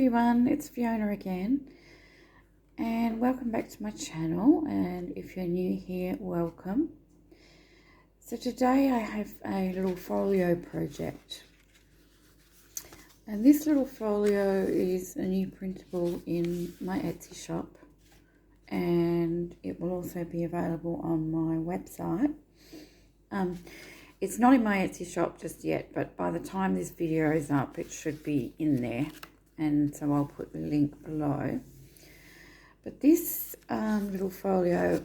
everyone, it's Fiona again, and welcome back to my channel. And if you're new here, welcome. So today I have a little folio project, and this little folio is a new printable in my Etsy shop, and it will also be available on my website. It's not in my Etsy shop just yet, but by the time this video is up, it should be in there. And so I'll put the link below. But this little folio,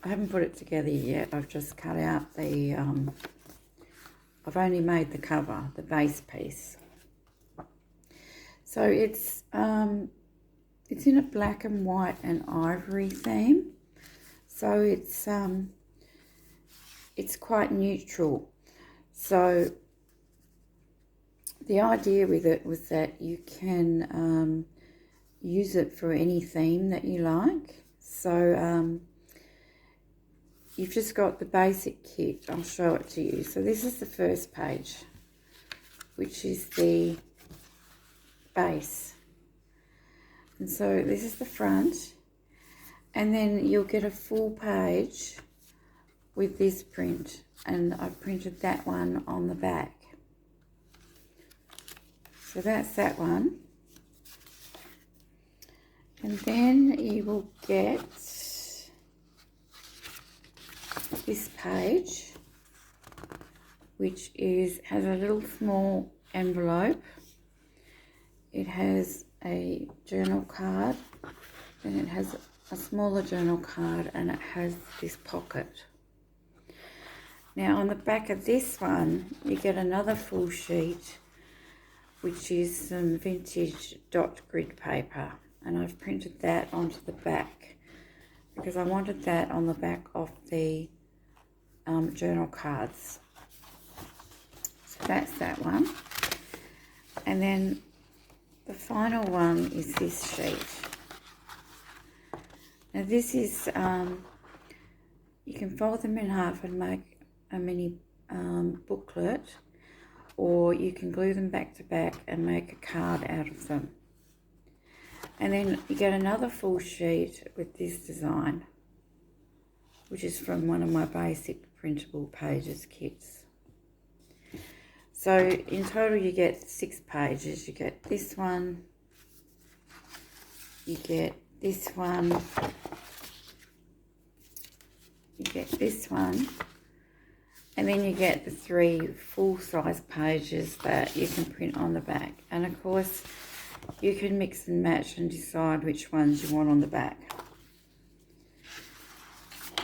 I haven't put it together yet. I've just cut out the, I've only made the cover, the base piece. So it's in a black and white and ivory theme. So it's quite neutral. So the idea with it was that you can use it for any theme that you like. So you've just got the basic kit. I'll show it to you. So this is the first page, which is the base. And so this is the front. And then you'll get a full page with this print, and I've printed that one on the back. So that's that one. And then you will get this page, which has a little small envelope. It has a journal card, then it has a smaller journal card, and it has this pocket. Now on the back of this one, you get another full sheet, which is some vintage dot grid paper. And I've printed that onto the back because I wanted that on the back of the journal cards. So that's that one. And then the final one is this sheet. Now this is, you can fold them in half and make a mini booklet, or you can glue them back to back and make a card out of them. And then you get another full sheet with this design, which is from one of my basic printable pages kits. So in total you get 6 pages. You get this one, you get this one, you get this one, and then you get the 3 full-size pages that you can print on the back. And of course, you can mix and match and decide which ones you want on the back.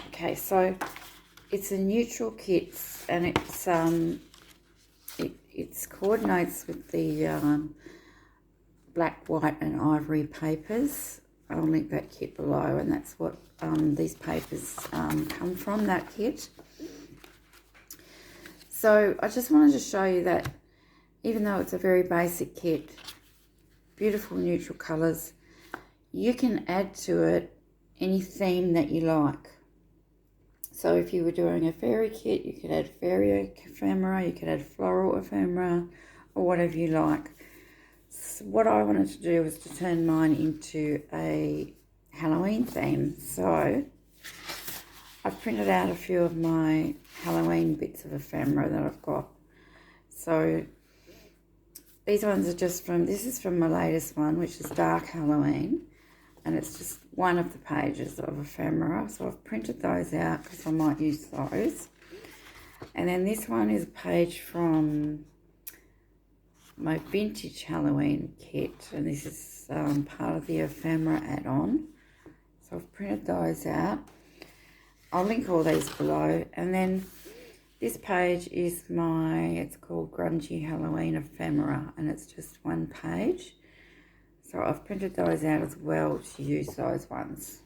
Okay, so it's a neutral kit, and it coordinates with the black, white, and ivory papers. I'll link that kit below, and that's what these papers come from, that kit. So I just wanted to show you that even though it's a very basic kit, beautiful neutral colours, you can add to it any theme that you like. So if you were doing a fairy kit, you could add fairy ephemera, you could add floral ephemera, or whatever you like. So what I wanted to do was to turn mine into a Halloween theme. So I've printed out a few of my Halloween bits of ephemera that I've got. So these ones are just this is from my latest one, which is Dark Halloween. And it's just one of the pages of ephemera. So I've printed those out because I might use those. And then this one is a page from my vintage Halloween kit. And this is part of the ephemera add-on. So I've printed those out. I'll link all these below. And then this page is it's called Grungy Halloween Ephemera, and it's just one page. So I've printed those out as well to use those ones.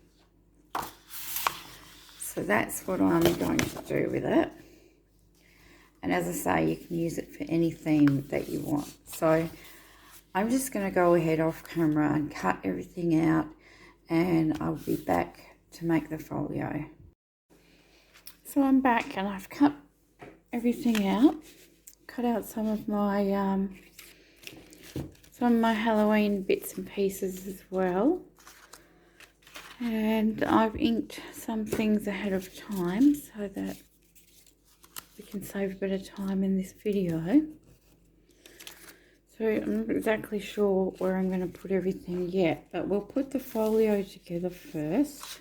So that's what I'm going to do with it. And as I say, you can use it for any theme that you want. So I'm just going to go ahead off camera and cut everything out, and I'll be back to make the folio. So I'm back and I've cut everything out, cut out some of my some of my Halloween bits and pieces as well. And I've inked some things ahead of time so that we can save a bit of time in this video. So I'm not exactly sure where I'm going to put everything yet, but we'll put the folio together first.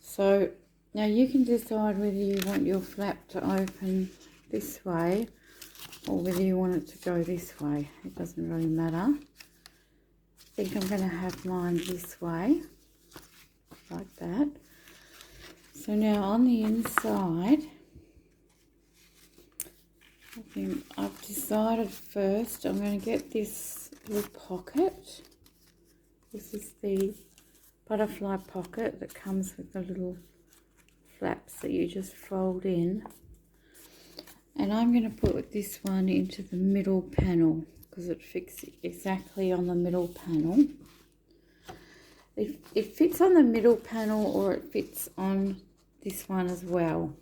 So now you can decide whether you want your flap to open this way or whether you want it to go this way. It doesn't really matter. I think I'm going to have mine this way, like that. So now on the inside, I think I've decided first I'm going to get this little pocket. This is the butterfly pocket that comes with the little flaps that you just fold in. And I'm going to put this one into the middle panel because it fits exactly on the middle panel. It fits on the middle panel or it fits on this one as well.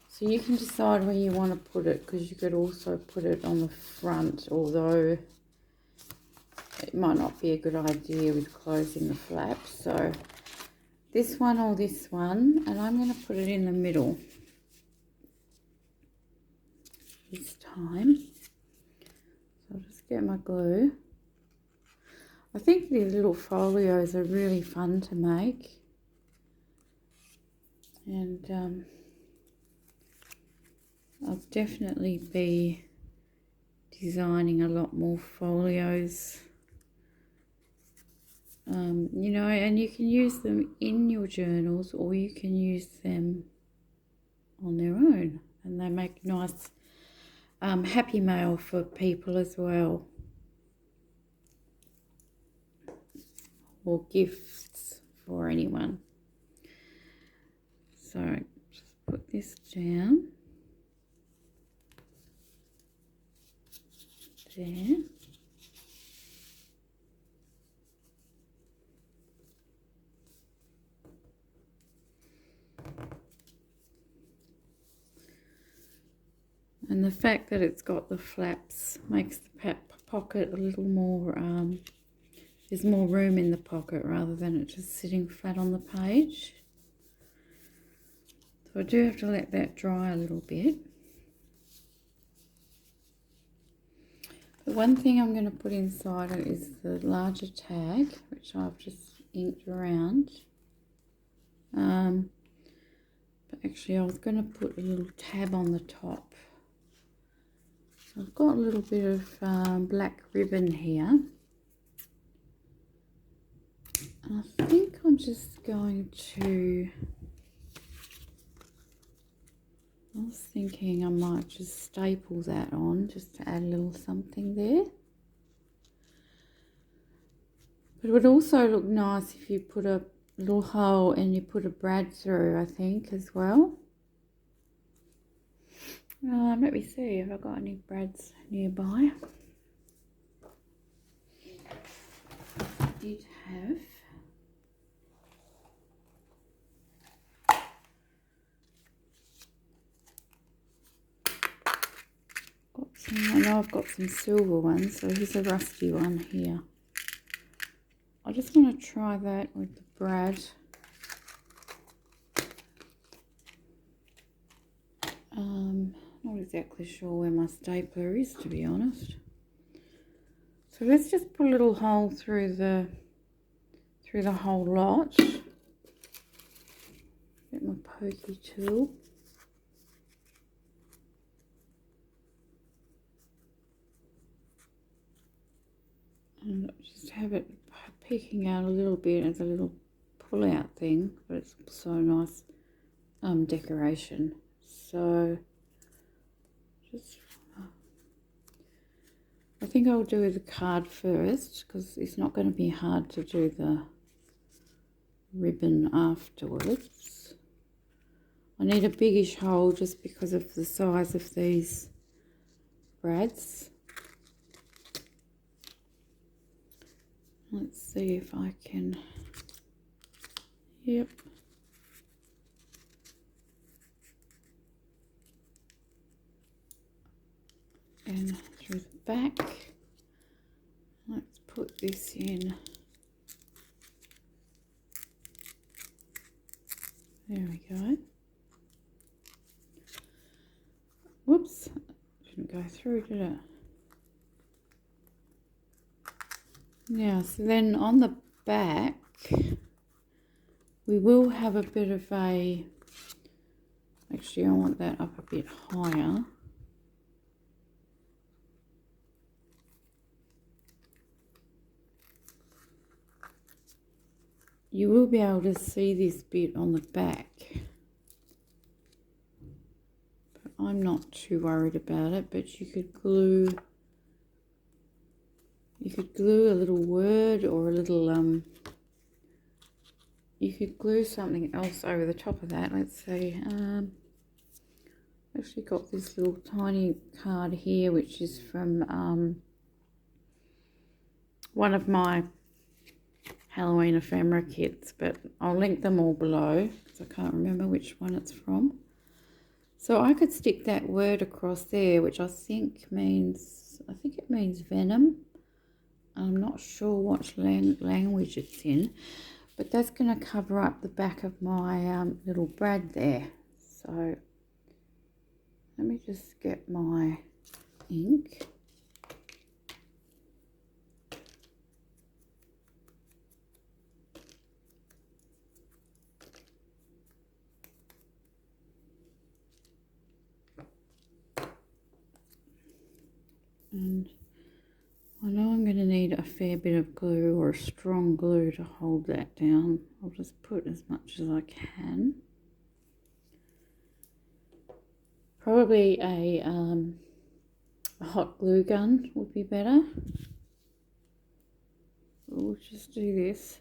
So you can decide where you want to put it, because you could also put it on the front, although it might not be a good idea with closing the flap. So this one or this one, and I'm going to put it in the middle this time. So I'll just get my glue. I think these little folios are really fun to make, and I'll definitely be designing a lot more folios, you know, and you can use them in your journals or you can use them on their own, and they make nice happy mail for people as well, or gifts for anyone. So just put this down. There. And the fact that it's got the flaps makes the pocket a little more, there's more room in the pocket rather than it just sitting flat on the page. So I do have to let that dry a little bit. The one thing I'm going to put inside it is the larger tag, which I've just inked around. But actually I was going to put a little tab on the top. So I've got a little bit of black ribbon here. And I think I'm just going to, I was thinking I might just staple that on just to add a little something there. But it would also look nice if you put a little hole and you put a brad through, I think, as well. Let me see if I've got any brads nearby. I did have. I know I've got some silver ones, so here's a rusty one here. I just want to try that with the brad. Not exactly sure where my stapler is, to be honest. So let's just put a little hole through the whole lot. Get my pokey tool. And just have it peeking out a little bit as a little pull out thing, but it's so nice decoration. So just, I think I'll do the card first because it's not going to be hard to do the ribbon afterwards. I need a biggish hole just because of the size of these brads. Let's see if I can, yep. And through the back. Let's put this in. There we go. Whoops, didn't go through, did it? Now, so then on the back, we will have a bit of a, actually I want that up a bit higher. You will be able to see this bit on the back, but I'm not too worried about it. But you could glue a little word or a little you could glue something else over the top of that. Let's see, actually got this little tiny card here which is from one of my Halloween ephemera kits, but I'll link them all below because I can't remember which one it's from. So I could stick that word across there, which I think it means venom. I'm not sure what language it's in, but that's going to cover up the back of my little brad there. So let me just get my ink. And I know I'm going to need a fair bit of glue or a strong glue to hold that down. I'll just put as much as I can. Probably a hot glue gun would be better. We'll just do this.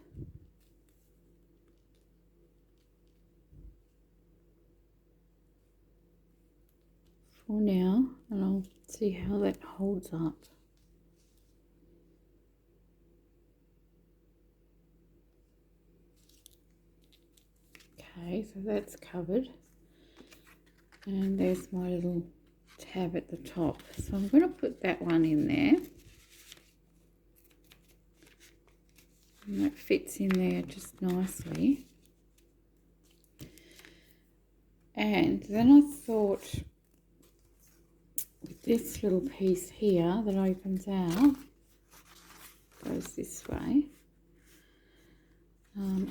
For now, and I'll see how that holds up. Okay, so that's covered. And there's my little tab at the top. So I'm going to put that one in there. And that fits in there just nicely. And then I thought with this little piece here that opens out, goes this way,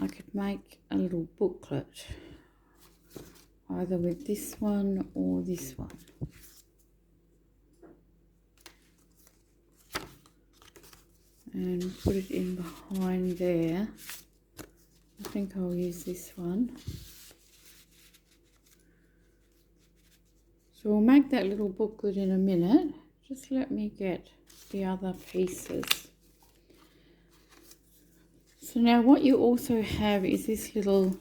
I could make a little booklet, either with this one or this one. And put it in behind there. I think I'll use this one. So we'll make that little booklet in a minute. Just let me get the other pieces. So now what you also have is this little,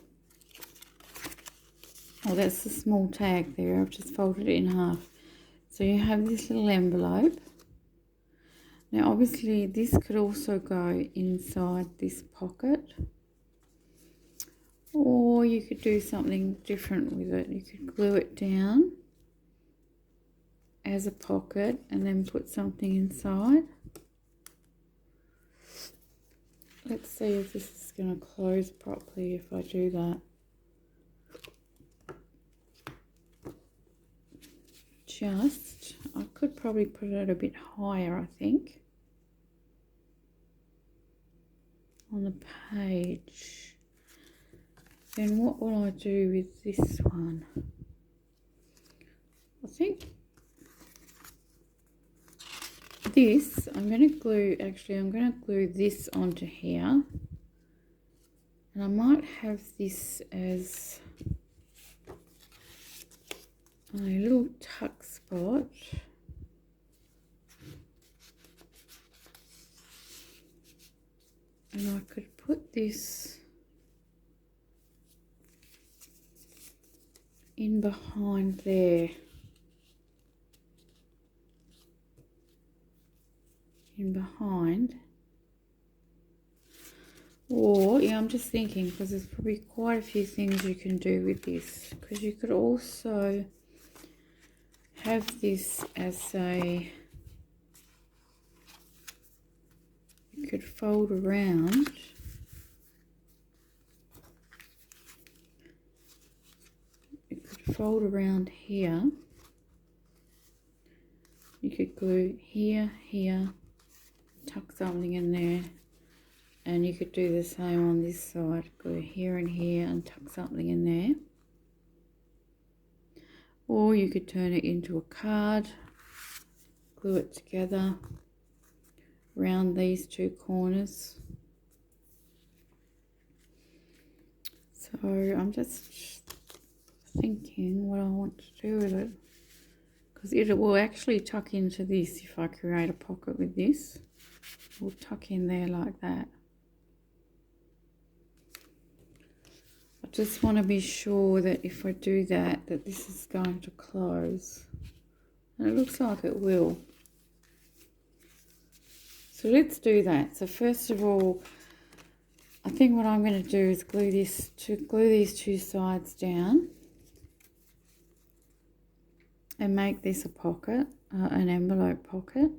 oh, that's the small tag there. I've just folded it in half. So you have this little envelope. Now obviously this could also go inside this pocket, or you could do something different with it. You could glue it down as a pocket and then put something inside. Let's see if this is going to close properly if I do that. I could probably put it a bit higher, I think, on the page. Then what will I do with this one? I think this, I'm going to glue this onto here. And I might have this as a little tuck spot. And I could put this in behind there. In behind. Or, yeah, I'm just thinking, because there's probably quite a few things you can do with this. Because you could also have this as a you could fold around. You could fold around here. You could glue here, here, tuck something in there, and you could do the same on this side. Glue here and here and tuck something in there. Or you could turn it into a card, glue it together around these two corners. So I'm just thinking what I want to do with it, because it will actually tuck into this if I create a pocket with this. It will tuck in there like that. I just want to be sure that if I do that, that this is going to close. And it looks like it will. So let's do that. So first of all, I think what I'm going to do is glue these two sides down and make this a pocket, an envelope pocket.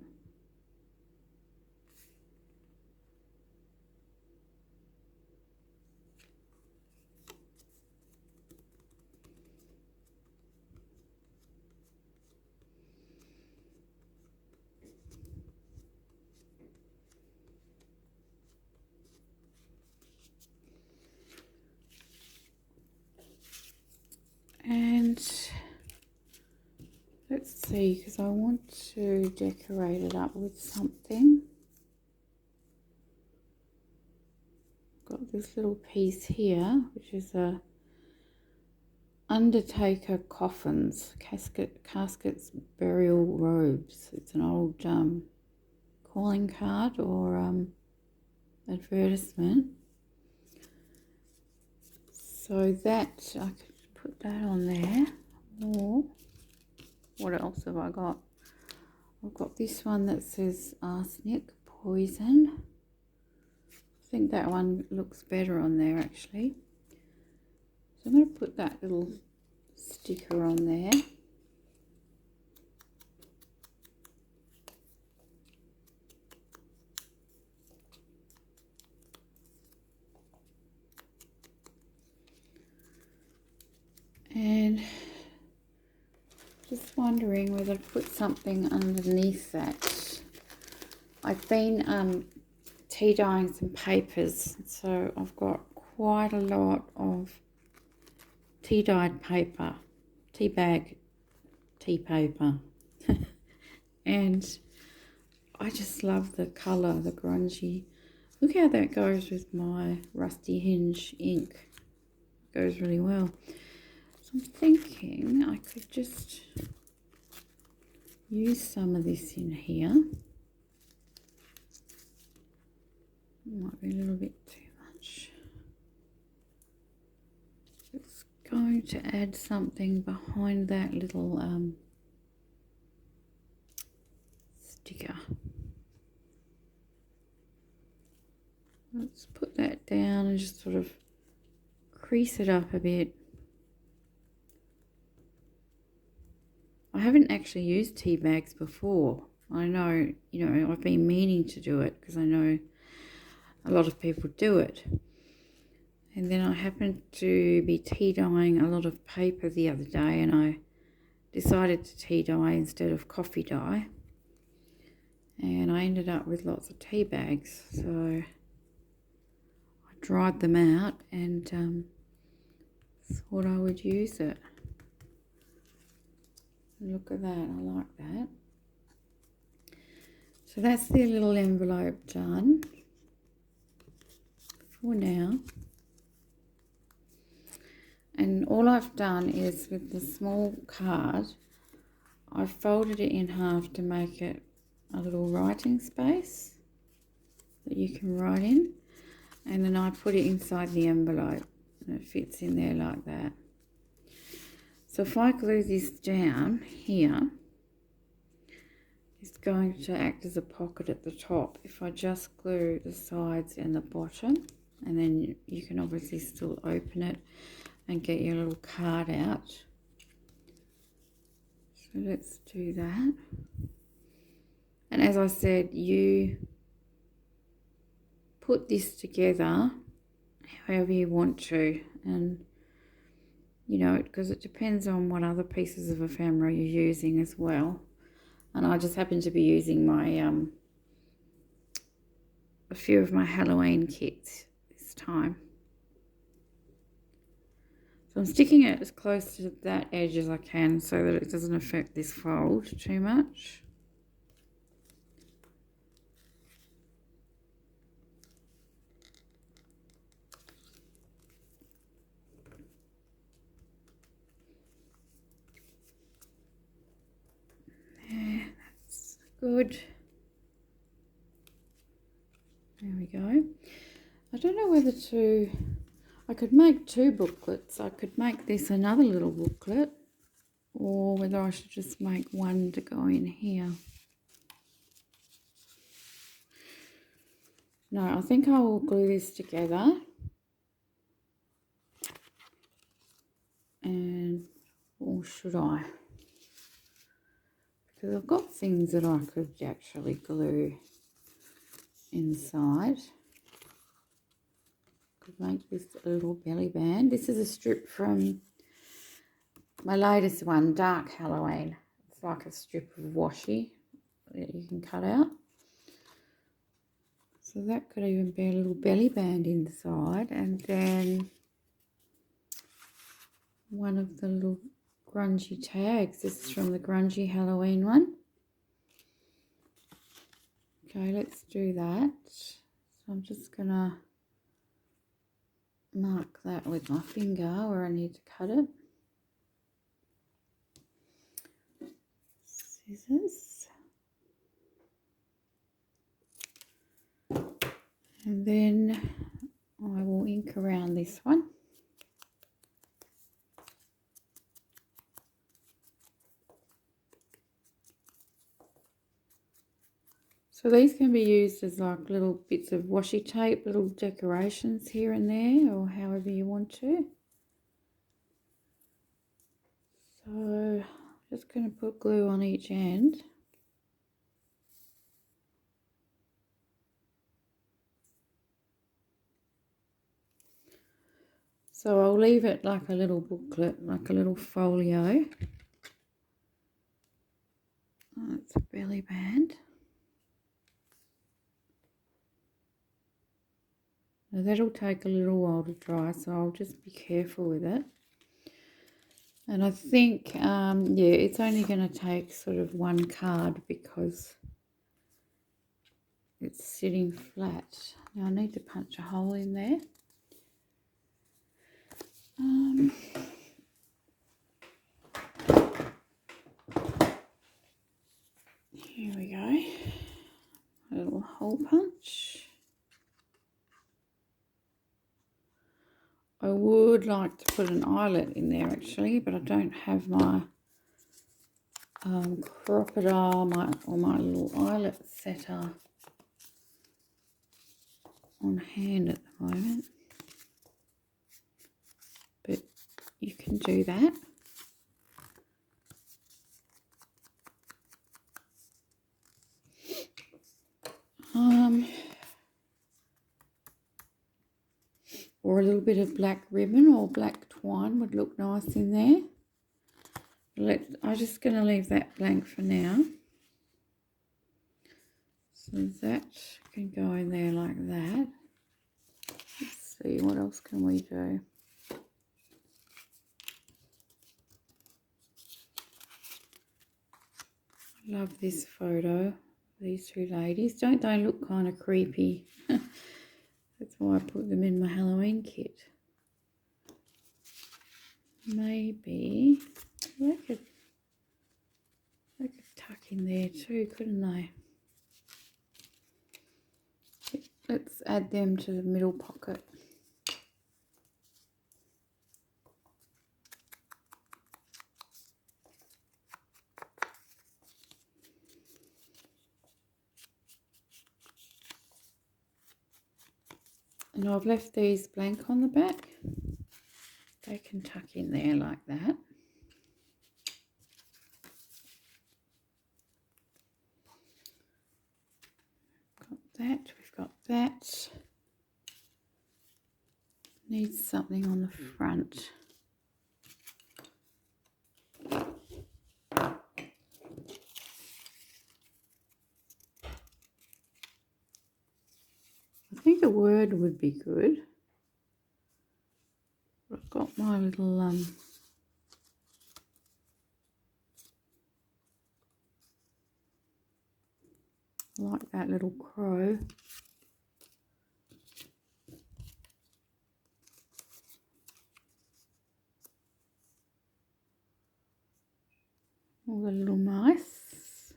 And let's see, because I want to decorate it up with something. Got this little piece here, which is a undertaker coffins, caskets, burial robes. It's an old calling card or advertisement. So that I could put that on there. Or what else have I got? I've got this one that says arsenic, poison. I think that one looks better on there actually. So I'm going to put that little sticker on there. And just wondering whether to put something underneath that. I've been tea dyeing some papers, so I've got quite a lot of tea dyed paper, tea paper. And I just love the colour, the grungy. Look how that goes with my Rusty Hinge ink. It goes really well. So I'm thinking I could just use some of this in here. Might be a little bit too much. It's going to add something behind that little sticker. Let's put that down and just sort of crease it up a bit. I haven't actually used tea bags before. I know, I've been meaning to do it because I know a lot of people do it. And then I happened to be tea dyeing a lot of paper the other day, and I decided to tea dye instead of coffee dye. And I ended up with lots of tea bags. So I dried them out and thought I would use it. Look at that, I like that. So that's the little envelope done for now. And all I've done is with the small card, I've folded it in half to make it a little writing space that you can write in. And then I put it inside the envelope and it fits in there like that. So if I glue this down here, it's going to act as a pocket at the top. If I just glue the sides and the bottom, and then you can obviously still open it and get your little card out. So let's do that. And as I said, you put this together however you want to, and you know, because it depends on what other pieces of ephemera you're using as well. And I just happen to be using my a few of my Halloween kits this time. So I'm sticking it as close to that edge as I can so that it doesn't affect this fold too much. Yeah, that's good. There we go. I don't know whether to, I could make two booklets. I could make this another little booklet, or whether I should just make one to go in here. No, I think I will glue this together. And, or should I? Because I've got things that I could actually glue inside. Could make this a little belly band. This is a strip from my latest one, Dark Halloween. It's like a strip of washi that you can cut out. So that could even be a little belly band inside, and then one of the little grungy tags. This is from the grungy Halloween one. Okay, let's do that. So I'm just gonna mark that with my finger where I need to cut it. Scissors. And then I will ink around this one. So these can be used as like little bits of washi tape, little decorations here and there, or however you want to. So I'm just going to put glue on each end. So I'll leave it like a little booklet, like a little folio. That's a belly band. Now that'll take a little while to dry, so I'll just be careful with it. And I think, yeah, it's only going to take sort of one card because it's sitting flat. Now I need to punch a hole in there. Here we go. A little hole punch. I would like to put an eyelet in there actually, but I don't have my crocodile, my little eyelet setter on hand at the moment. But you can do that. Or a little bit of black ribbon or black twine would look nice in there. I'm just going to leave that blank for now. So that can go in there like that. Let's see, what else can we do? I love this photo. These two ladies. Don't they look kind of creepy? That's why I put them in my Halloween kit. Maybe they could tuck in there too, couldn't they? Let's add them to the middle pocket. And I've left these blank on the back. They can tuck in there like that. Got that, we've got that. Needs something on the front. I think a word would be good. I've got my little I like that little crow. All the little mice.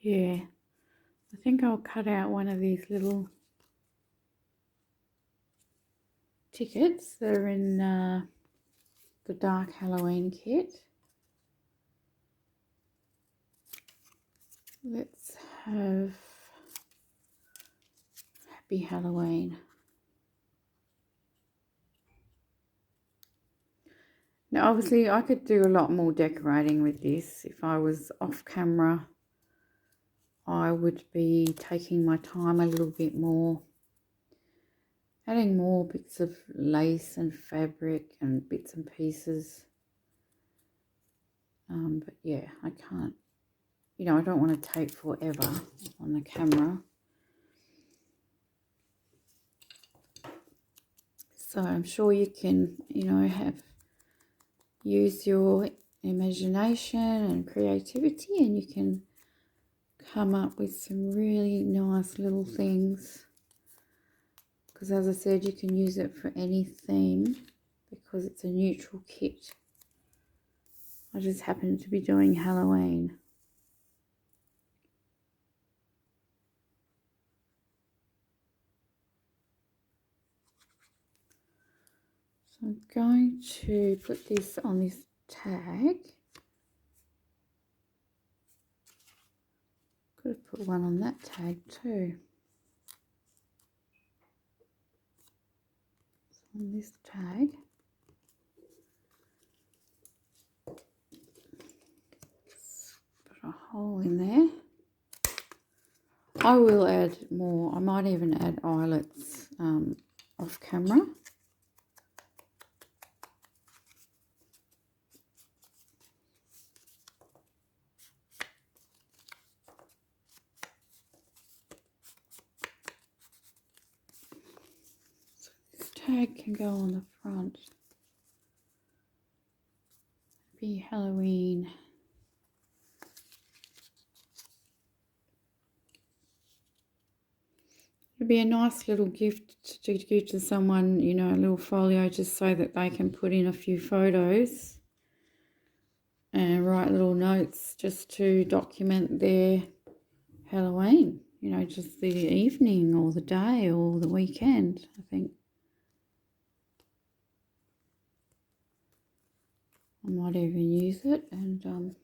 Yeah, I think I'll cut out one of these little tickets. They're in the dark Halloween kit. Let's have Happy Halloween. Now obviously I could do a lot more decorating with this. If I was off camera, I would be taking my time a little bit more, adding more bits of lace and fabric and bits and pieces. But yeah, I can't, you know, I don't want to take forever on the camera. So I'm sure you can, you know, use your imagination and creativity, and you can come up with some really nice little things. Because as I said, you can use it for any theme because it's a neutral kit. I just happen to be doing Halloween. So I'm going to put this on this tag. Could have put one on that tag too. So on this tag. Put a hole in there. I will add more. I might even add eyelets off camera. So this tag can go on the front. Happy Halloween. It'd be a nice little gift to give to someone, you know, a little folio just so that they can put in a few photos and write little notes just to document their Halloween, you know, just the evening or the day or the weekend, I think. I might even use it and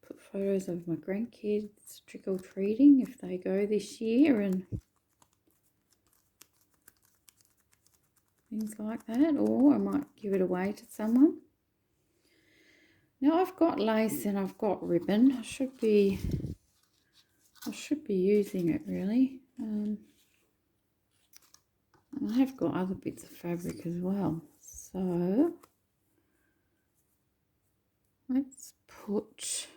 put photos of my grandkids trick-or-treating if they go this year and things like that, or I might give it away to someone. Now I've got lace and I've got ribbon. I should be using it really. I have got other bits of fabric as well. So let's put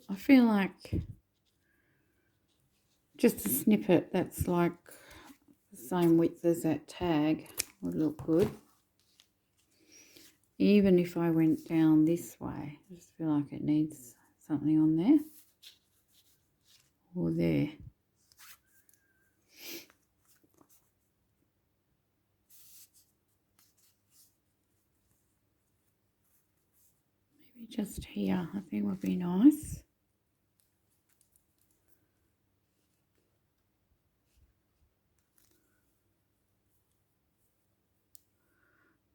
I feel like just a snippet that's like the same width as that tag would look good. Even if I went down this way, I just feel like it needs something on there or there. Maybe just here, I think would be nice.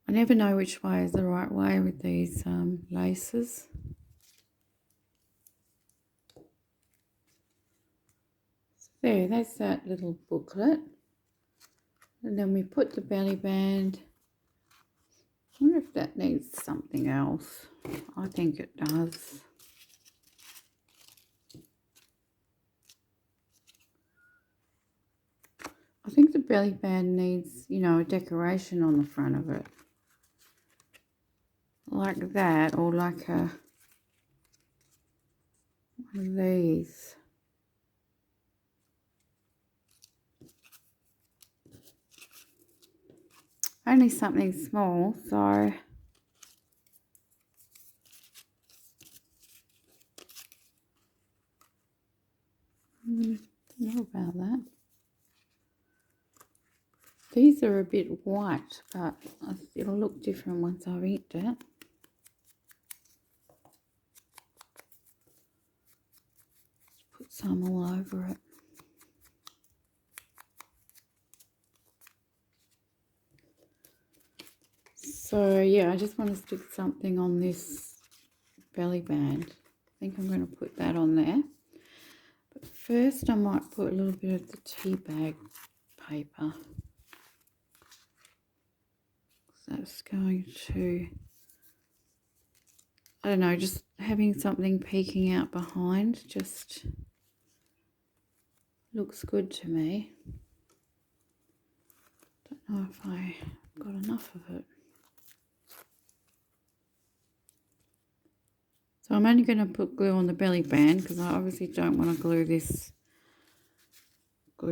I never know which way is the right way with these laces. So there, that's that little booklet. And then we put the belly band. I wonder if that needs something else. I think it does. I think the belly band needs, you know, a decoration on the front of it. Like that, or like a one of these. Only something small, so I don't know about that. These are a bit white, but it'll look different once I've inked it. Put some all over it. So yeah, I just want to stick something on this belly band. I think I'm going to put that on there. But first I might put a little bit of the tea bag paper. That's going to, I don't know, just having something peeking out behind just looks good to me. Don't know if I got enough of it. So I'm only going to put glue on the belly band because I obviously don't want to glue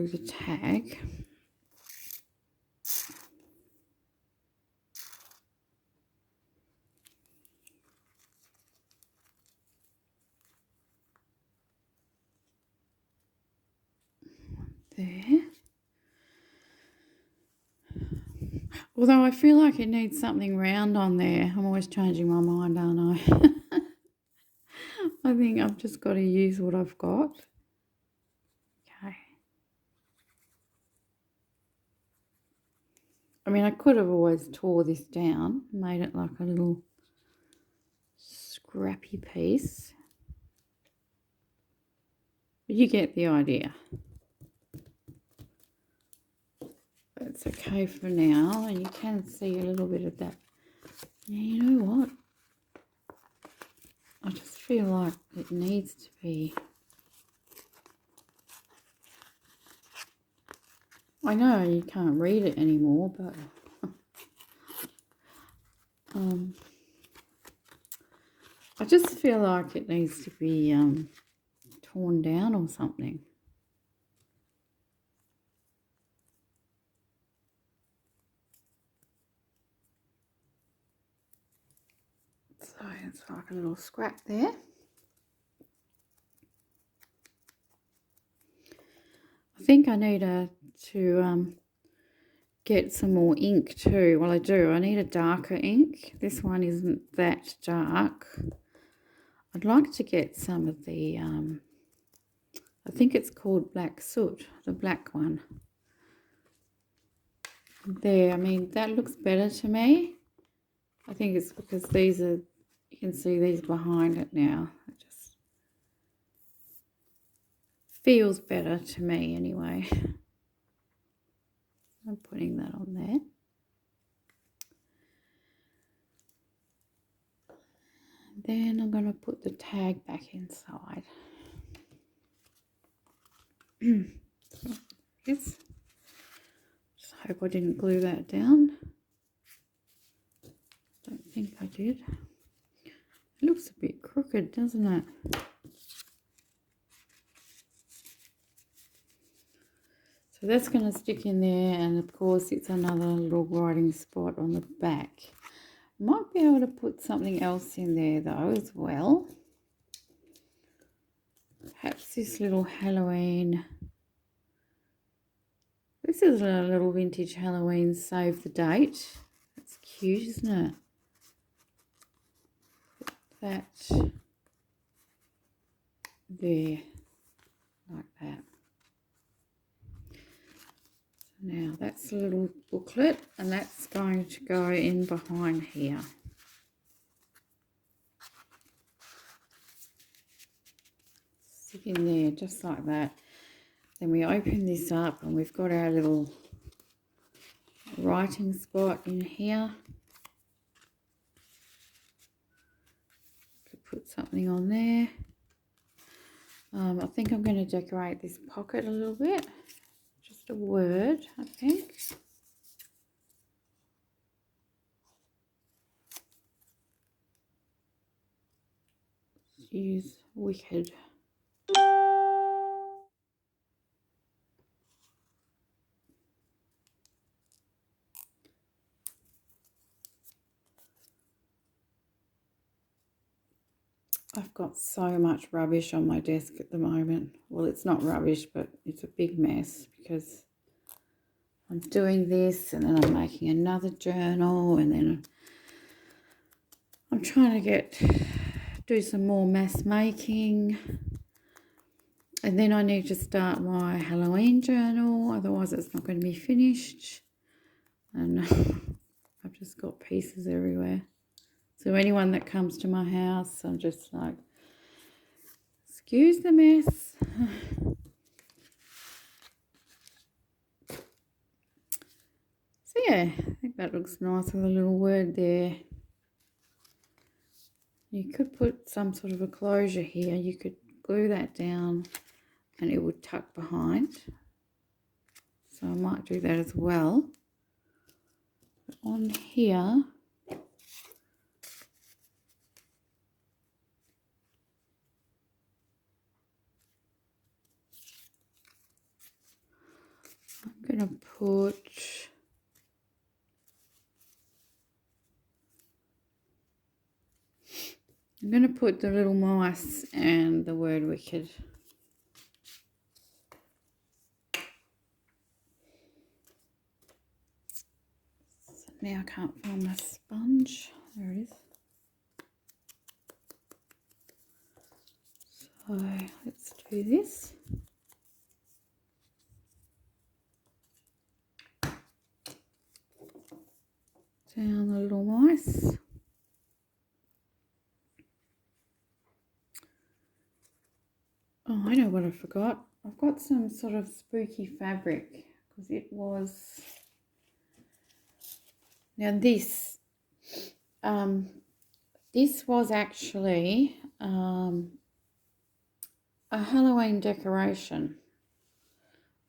the tag. There. Although I feel like it needs something round on there. I'm always changing my mind, aren't I? I think I've just got to use what I've got. Okay. I mean, I could have always tore this down, made it like a little scrappy piece. But you get the idea. It's okay for now, and you can see a little bit of that. Yeah, you know what? I just feel like it needs to be. I know you can't read it anymore, but I just feel like it needs to be torn down or something. So it's like a little scrap there. I think I need to get some more ink too. Well, I do. I need a darker ink. This one isn't that dark. I'd like to get some of the, I think it's called black soot, the black one. There, I mean, that looks better to me. I think it's because these are, you can see these behind it now. It just feels better to me anyway. I'm putting that on there. Then I'm going to put the tag back inside. Yes. Just hope I didn't glue that down. Don't think I did. It looks a bit crooked, doesn't it? So that's going to stick in there, and of course it's another little writing spot on the back. Might be able to put something else in there though as well. Perhaps this little Halloween. This is a little vintage Halloween save the date. That's cute, isn't it? Put that there, like that. Now that's a little booklet, and that's going to go in behind here. Stick in there just like that. Then we open this up and we've got our little writing spot in here. Could put something on there. I think I'm going to decorate this pocket a little bit. Just just a word, I think. Let's use wicked. I've got so much rubbish on my desk at the moment. Well, it's not rubbish, but it's a big mess because I'm doing this and then I'm making another journal and then I'm trying to do some more mass making. And then I need to start my Halloween journal, otherwise it's not going to be finished. And I've just got pieces everywhere. So anyone that comes to my house, I'm just like, excuse the mess. So yeah, I think that looks nice with a little word there. You could put some sort of a closure here. You could glue that down and it would tuck behind. So I might do that as well. But on here, I'm going to put the little mice and the word wicked. So now I can't find my sponge. There it is. So let's do this. Down the little mice. Oh, I know what I forgot. I've got some sort of spooky fabric because it was... Now this was actually a Halloween decoration.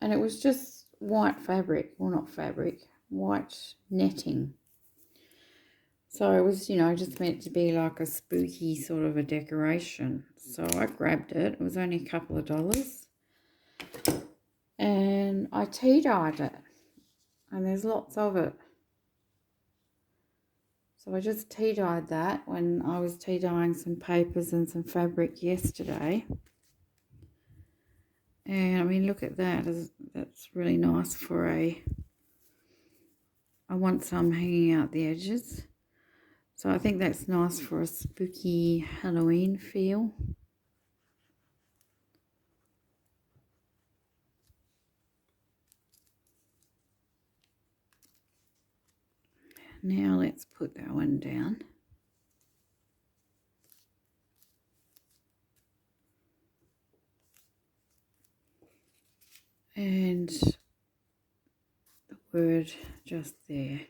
And it was just white fabric. Well, not fabric. White netting. So it was, you know, just meant to be like a spooky sort of a decoration. So I grabbed it. It was only a couple of dollars. And I tea dyed it. And there's lots of it. So I just tea dyed that when I was tea dyeing some papers and some fabric yesterday. And I mean, look at that. That's really nice for I want some hanging out the edges. So I think that's nice for a spooky Halloween feel. Now let's put that one down. And the word just there.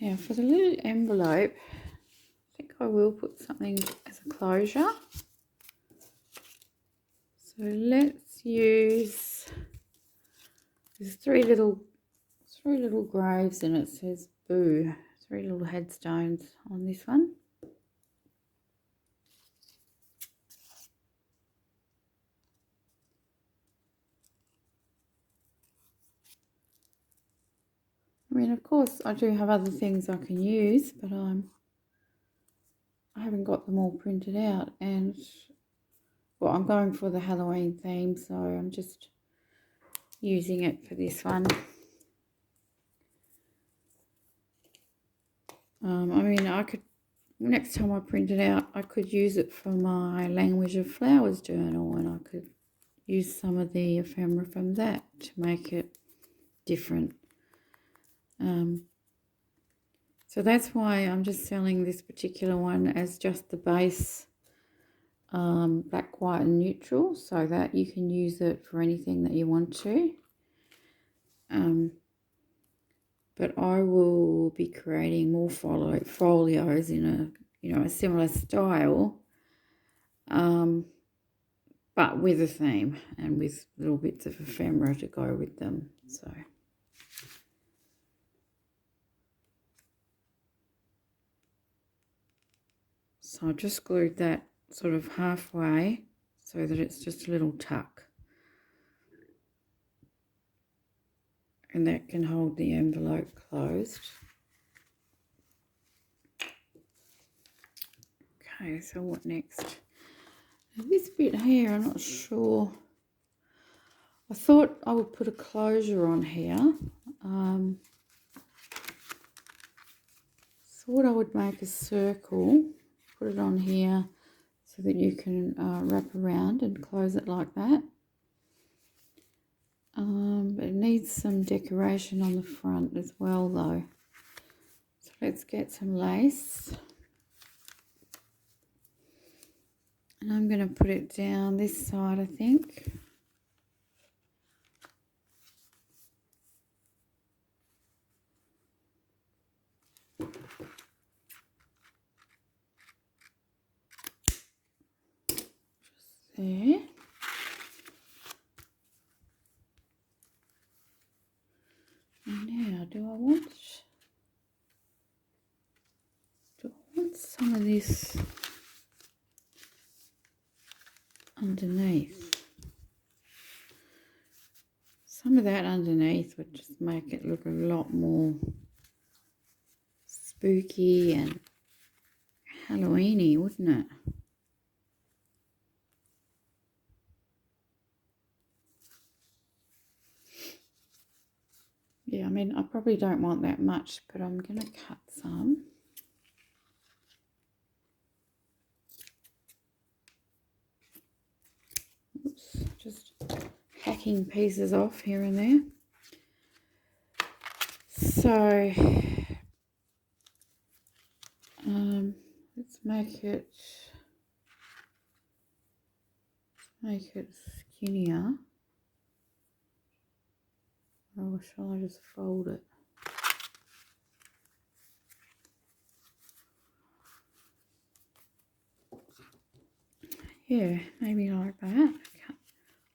Now for the little envelope, I think I will put something as a closure. So let's use, there's three little graves and it says boo, 3 little headstones on this one. I mean, of course, I do have other things I can use, but I haven't got them all printed out. And, well, I'm going for the Halloween theme, so I'm just using it for this one. I mean, I could, next time I print it out, I could use it for my Language of Flowers journal, and I could use some of the ephemera from that to make it different. So that's why I'm just selling this particular one as just the base black, white and neutral, so that you can use it for anything that you want to. But I will be creating more folios in a similar style, but with a theme and with little bits of ephemera to go with them. So I just glued that sort of halfway so that it's just a little tuck. And that can hold the envelope closed. Okay, so what next? Now this bit here, I'm not sure. I thought I would put a closure on here. Thought I would make a circle, put it on here so that you can wrap around and close it like that. But it needs some decoration on the front as well though. So let's get some lace. And I'm going to put it down this side, I think. Just there. And now, do I want some of this underneath? Some of that underneath would just make it look a lot more spooky and Halloweeny, wouldn't it? Yeah, I mean, I probably don't want that much, but I'm going to cut some. Oops, just hacking pieces off here and there. So, let's make it skinnier. Or shall I just fold it? Yeah, maybe like that.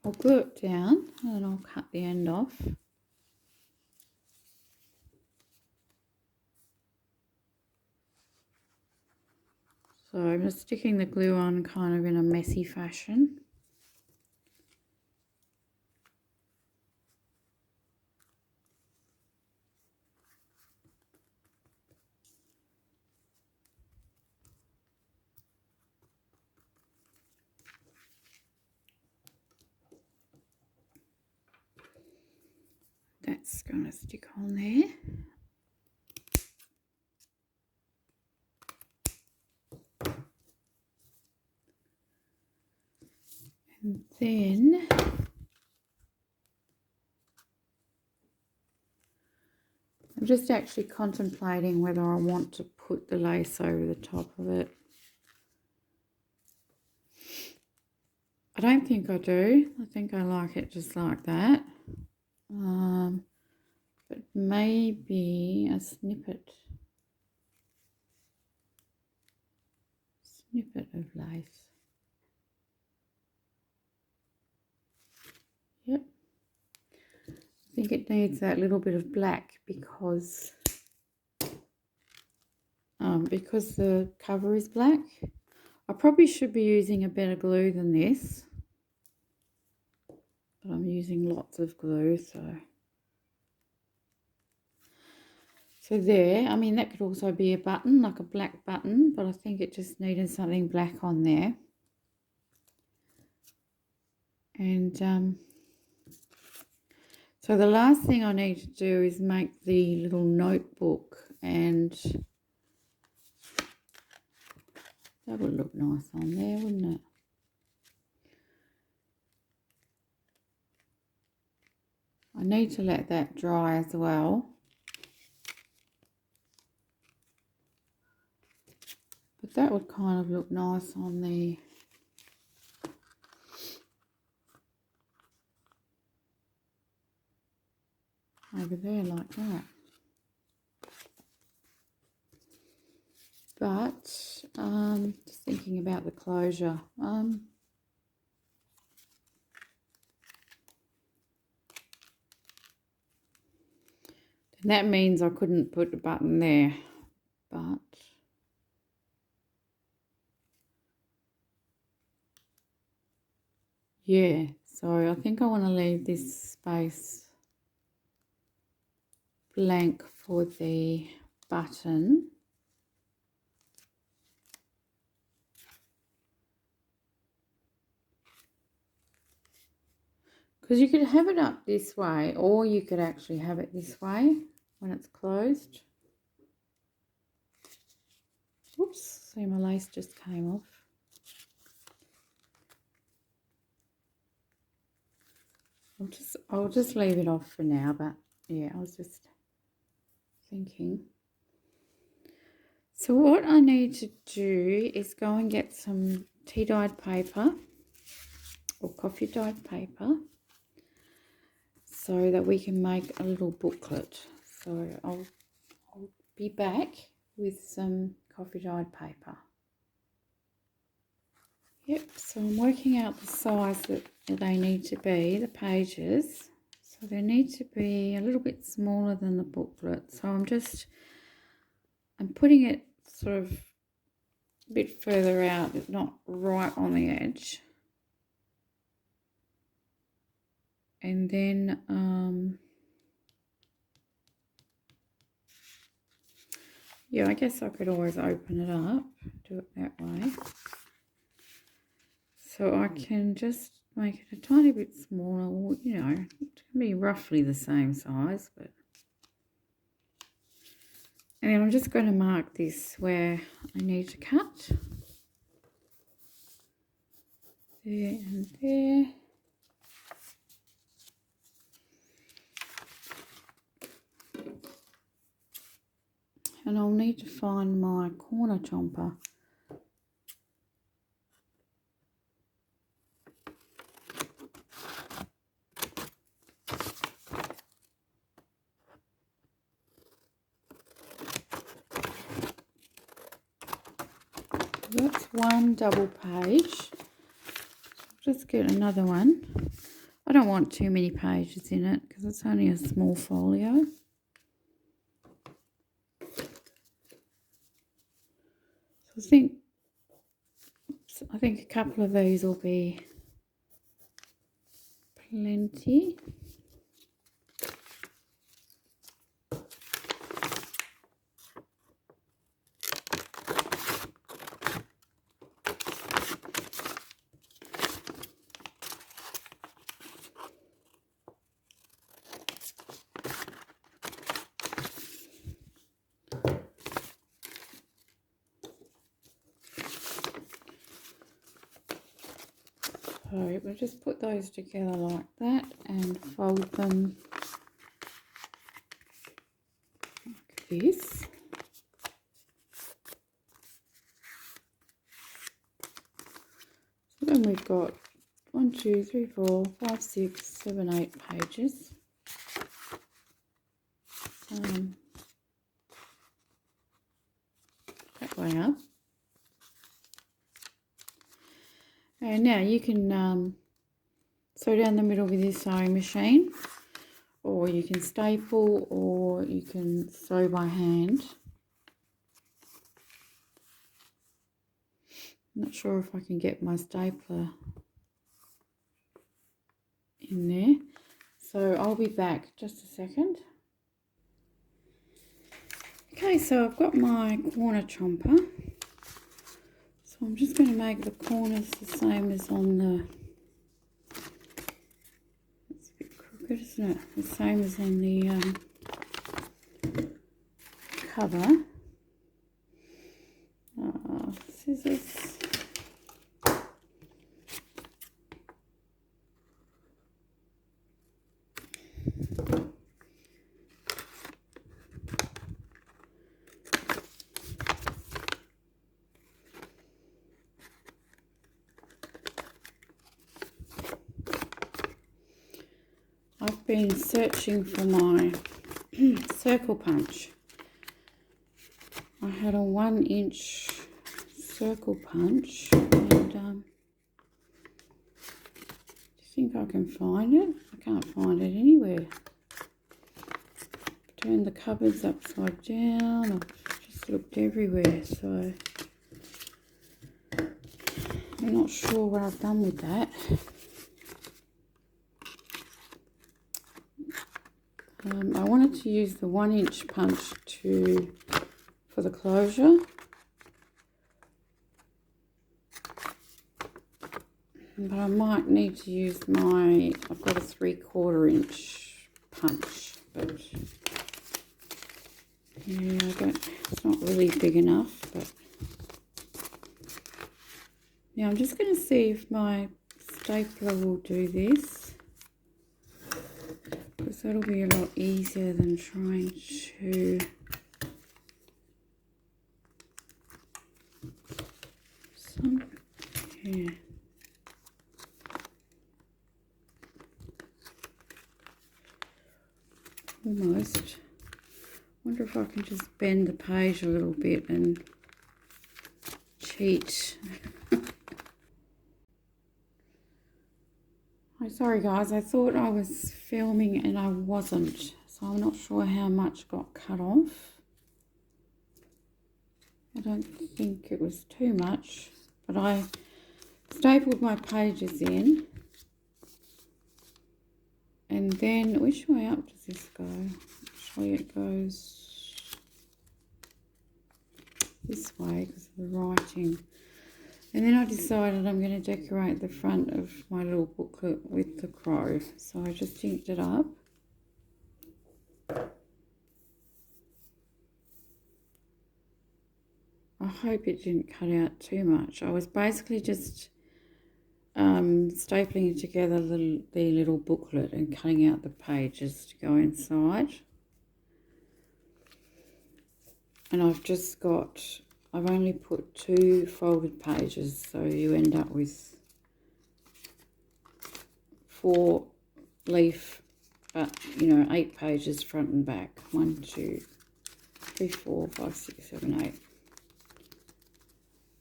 I'll glue it down and then I'll cut the end off. So I'm just sticking the glue on kind of in a messy fashion. That's going to stick on there. And then I'm just actually contemplating whether I want to put the lace over the top of it. I don't think I do. I think I like it just like that. But maybe a snippet of lace. Yep. I think it needs that little bit of black because the cover is black. I probably should be using a better glue than this, but I'm using lots of glue, so there. I mean, that could also be a button, like a black button, but I think it just needed something black on there. And so the last thing I need to do is make the little notebook, and that would look nice on there, wouldn't it? I need to let that dry as well. But that would kind of look nice on the over there like that. But just thinking about the closure. And that means I couldn't put a button there, but yeah, so I think I want to leave this space blank for the button. Because you could have it up this way, or you could actually have it this way when it's closed. Oops, see my lace just came off. I'll just leave it off for now, but yeah, I was just thinking. So what I need to do is go and get some tea dyed paper or coffee dyed paper so that we can make a little booklet. So I'll be back with some coffee dyed paper. Yep, so I'm working out the size that they need to be, the pages. So they need to be a little bit smaller than the booklet. So I'm putting it sort of a bit further out, not right on the edge. And then, yeah, I guess I could always open it up, do it that way. So I can just make it a tiny bit smaller, or, you know, it can be roughly the same size, but. And then I'm just going to mark this where I need to cut. There and there. And I'll need to find my corner chomper. That's one double page. Just get another one. I don't want too many pages in it because it's only a small folio. So I think a couple of these will be plenty. So we'll just put those together like that and fold them like this. So then we've got 1, 2, 3, 4, 5, 6, 7, 8 pages. That way up. And now you can sew down the middle with your sewing machine, or you can staple, or you can sew by hand. I'm not sure if I can get my stapler in there, so I'll be back just a second. Okay, so I've got my corner chomper. So I'm just going to make the corners the same as on the, it's a bit crooked, isn't it? The same as on the cover. Scissors. I've been searching for my circle punch. I had a 1-inch circle punch, and do you think I can find it? I can't find it anywhere. Turned the cupboards upside down. I've just looked everywhere, so I'm not sure what I've done with that. I wanted to use the 1-inch punch for the closure, but I might need to use I've got a 3/4 inch punch, but yeah, it's not really big enough. But now I'm just going to see if my stapler will do this, because that'll be a lot easier than trying to yeah. Almost. Wonder if I can just bend the page a little bit and cheat. Oh, sorry guys, I thought I was filming and I wasn't, so I'm not sure how much got cut off. I don't think it was too much, but I stapled my pages in, and then which way up does this go? Actually it goes this way because of the writing. And then I decided I'm going to decorate the front of my little booklet with the crow. So I just inked it up. I hope it didn't cut out too much. I was basically just stapling together the little booklet and cutting out the pages to go inside. And I've only put 2 folded pages, so you end up with 4 leaf, but you know, 8 pages front and back. 1, 2, 3, 4, 5, 6, 7, 8.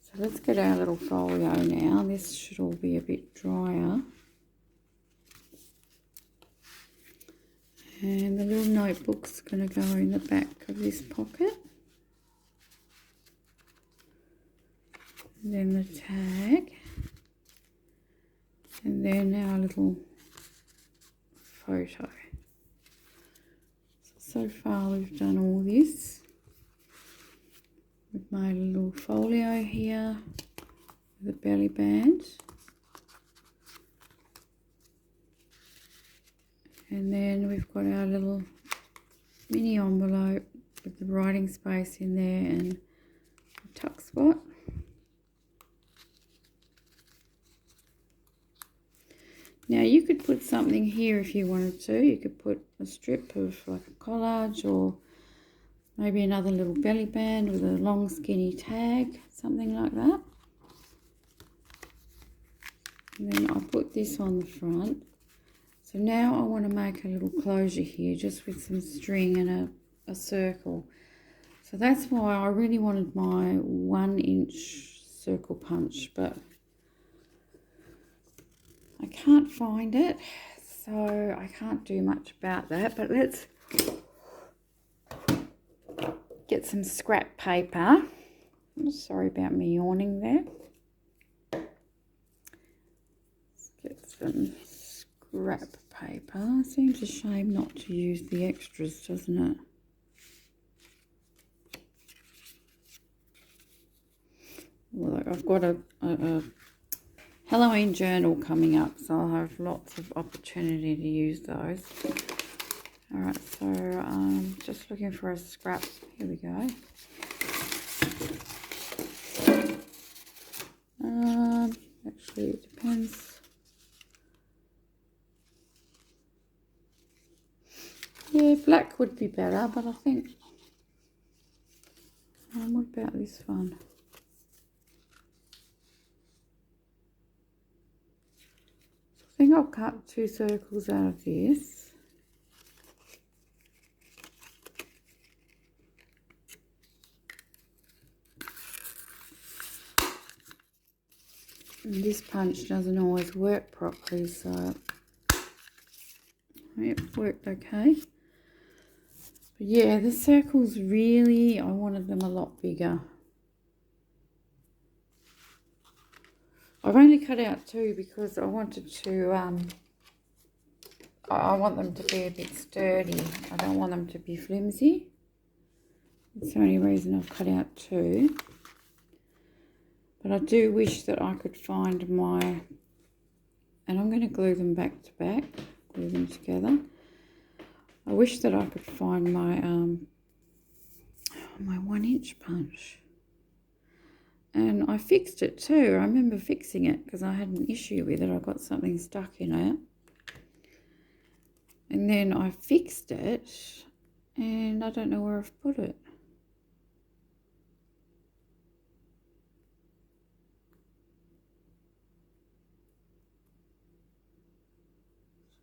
So let's get our little folio now. This should all be a bit drier. And the little notebook's going to go in the back of this pocket. And then the tag, and then our little photo. So far we've done all this with my little folio here with a belly band, and then we've got our little mini envelope with the writing space in there and a tuck spot. Now you could put something here if you wanted to. You could put a strip of like a collage, or maybe another little belly band with a long skinny tag, something like that. And then I put this on the front. So now I want to make a little closure here just with some string and a circle. So that's why I really wanted my 1-inch circle punch, but I can't find it, so I can't do much about that. But let's get some scrap paper. Oh, sorry about me yawning there. Let's get some scrap paper. Seems a shame not to use the extras, doesn't it? Well, I've got a Halloween journal coming up, so I'll have lots of opportunity to use those. Alright, so just looking for a scrap. Here we go. Actually it depends. Yeah, black would be better, but I think what about this one? I think I'll cut 2 circles out of this, And this punch doesn't always work properly, so it worked okay. But yeah, the circles really, I wanted them a lot bigger. I've only cut out 2 because I wanted to, I want them to be a bit sturdy. I don't want them to be flimsy. That's the only reason I've cut out 2. But I do wish that I could find my, and I'm going to glue them back to back, glue them together. I wish that I could find my, my 1-inch punch. And I fixed it too. I remember fixing it because I had an issue with it. I got something stuck in it. And then I fixed it and I don't know where I've put it.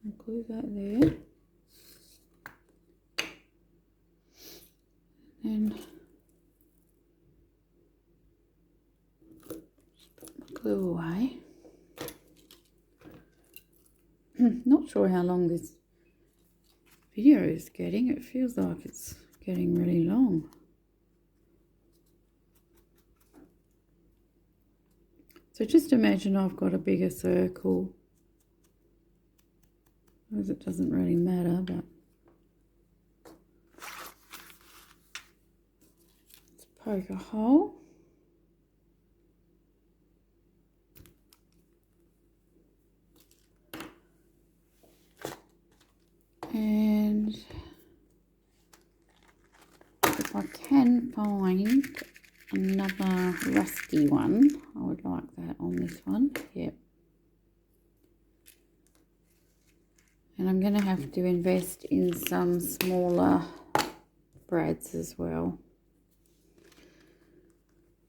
So I'll glue that there. And glue away. Not sure how long this video is getting. It feels like it's getting really long. So just imagine I've got a bigger circle. Because it doesn't really matter, but let's poke a hole. And if I can find another rusty one, I would like that on this one. Yep. And I'm going to have to invest in some smaller brads as well.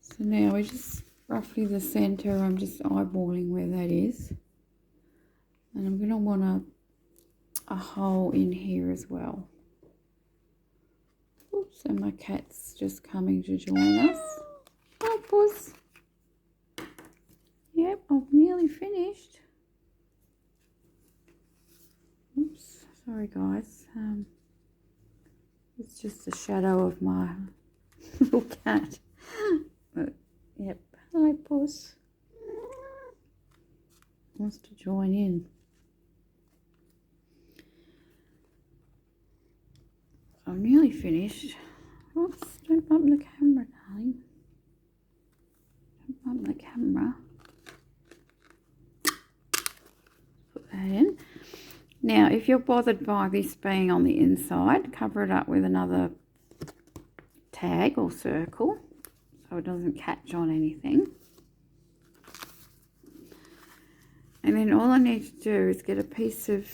So now we're just roughly the center. I'm just eyeballing where that is. And I'm going to want a hole in here as well. Oops, and my cat's just coming to join us. Hi, puss. Yep, I've nearly finished. Oops, sorry guys. It's just a shadow of my little cat. But, yep, hi, puss. Wants to join in. I'm nearly finished. Oops, don't bump the camera, darling. Don't bump the camera. Put that in. Now, if you're bothered by this being on the inside, cover it up with another tag or circle so it doesn't catch on anything. And then all I need to do is get a piece of,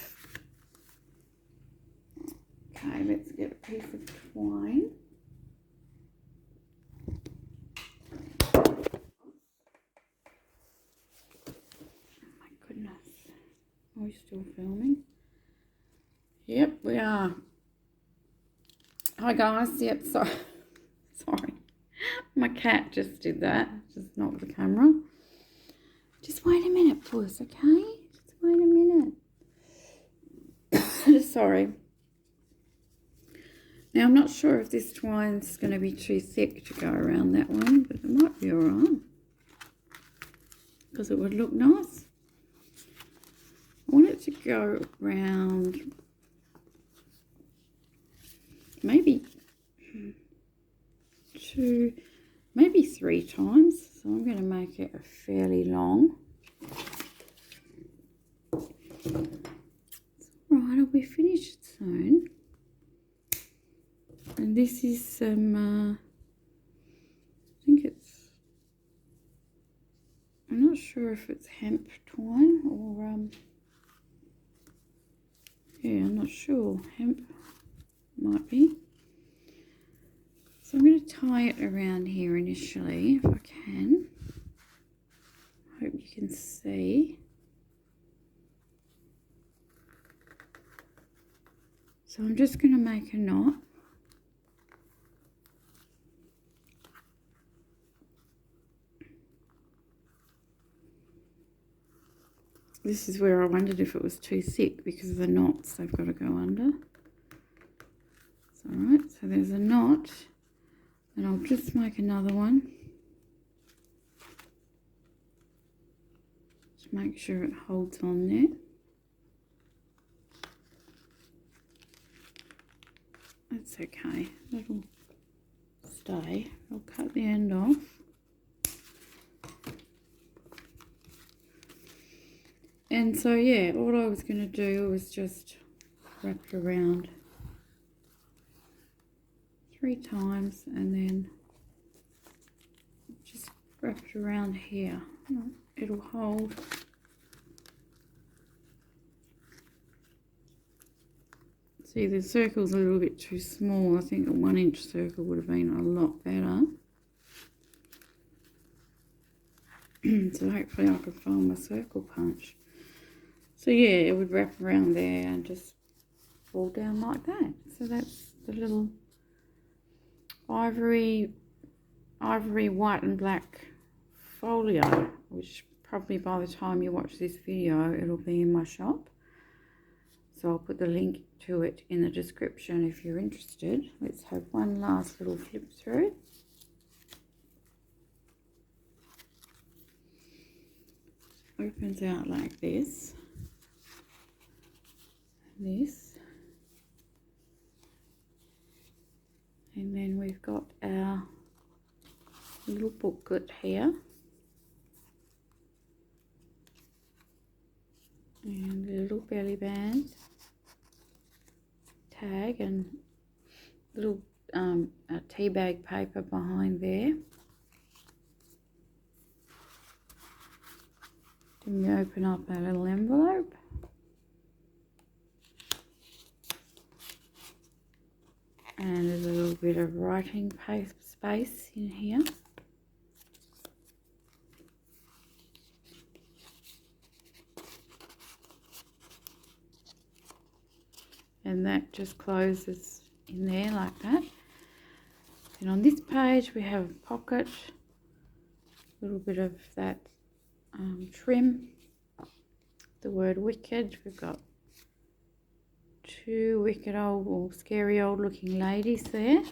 okay, let's get a piece of twine. Oh my goodness. Are we still filming? Yep, we are. Hi guys, yep, sorry. My cat just did that, just knocked the camera. Just wait a minute, puss, okay? Just wait a minute. Sorry. Now, I'm not sure if this twine's going to be too thick to go around that one, but it might be alright. Because it would look nice. I want it to go around maybe 2, maybe 3 times. So I'm going to make it a fairly long. Alright, I'll be finished soon. And this is some, I think it's, I'm not sure if it's hemp twine or, yeah, I'm not sure. Hemp might be. So I'm going to tie it around here initially, if I can. Hope you can see. So I'm just going to make a knot. This is where I wondered if it was too thick because of the knots they've got to go under. It's alright, so there's a knot, and I'll just make another one. Just make sure it holds on there. That's okay, that'll stay. I'll cut the end off. And so yeah, all I was going to do was just wrap it around 3 times and then just wrap it around here. It'll hold. See, the circle's a little bit too small. I think a 1-inch circle would have been a lot better. So hopefully I can find my circle punch. So yeah, it would wrap around there and just fall down like that. So that's the little ivory white and black folio, which probably by the time you watch this video it'll be in my shop. So I'll put the link to it in the description if you're interested. Let's have one last little flip through. Opens out like this. This, and then we've got our little booklet here, and the little belly band tag and little a tea bag paper behind there. Then we open up our little envelope. And there's a little bit of writing space in here. And that just closes in there like that. And on this page we have a pocket, a little bit of that trim, the word wicked. We've got 2 wicked old or scary old looking ladies there.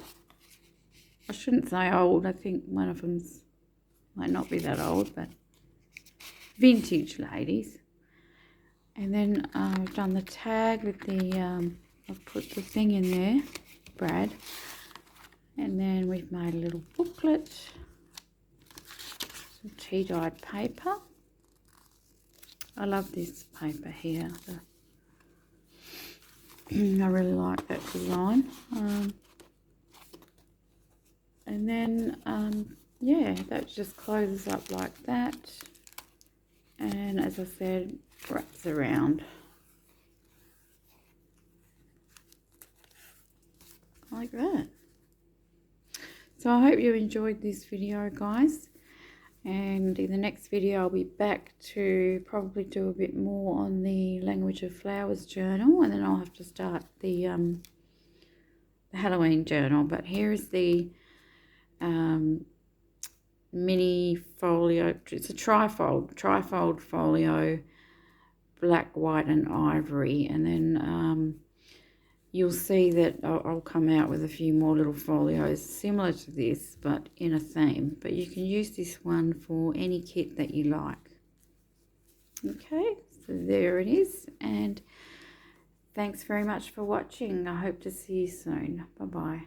I shouldn't say old, I think one of them's might not be that old, but vintage ladies. And then I've done the tag with the I've put the thing in there, Brad, and then we've made a little booklet, some tea dyed paper. I love this paper here. I really like that design. And then yeah, that just closes up like that, and as I said, wraps around like that. So I hope you enjoyed this video, guys, and in the next video I'll be back to probably do a bit more on the Language of Flowers journal, and then I'll have to start the Halloween journal. But here is the mini folio. It's a trifold folio, black, white and ivory, and then you'll see that I'll come out with a few more little folios similar to this but in a theme, but you can use this one for any kit that you like. Okay, so there it is, and thanks very much for watching. I hope to see you soon. Bye bye.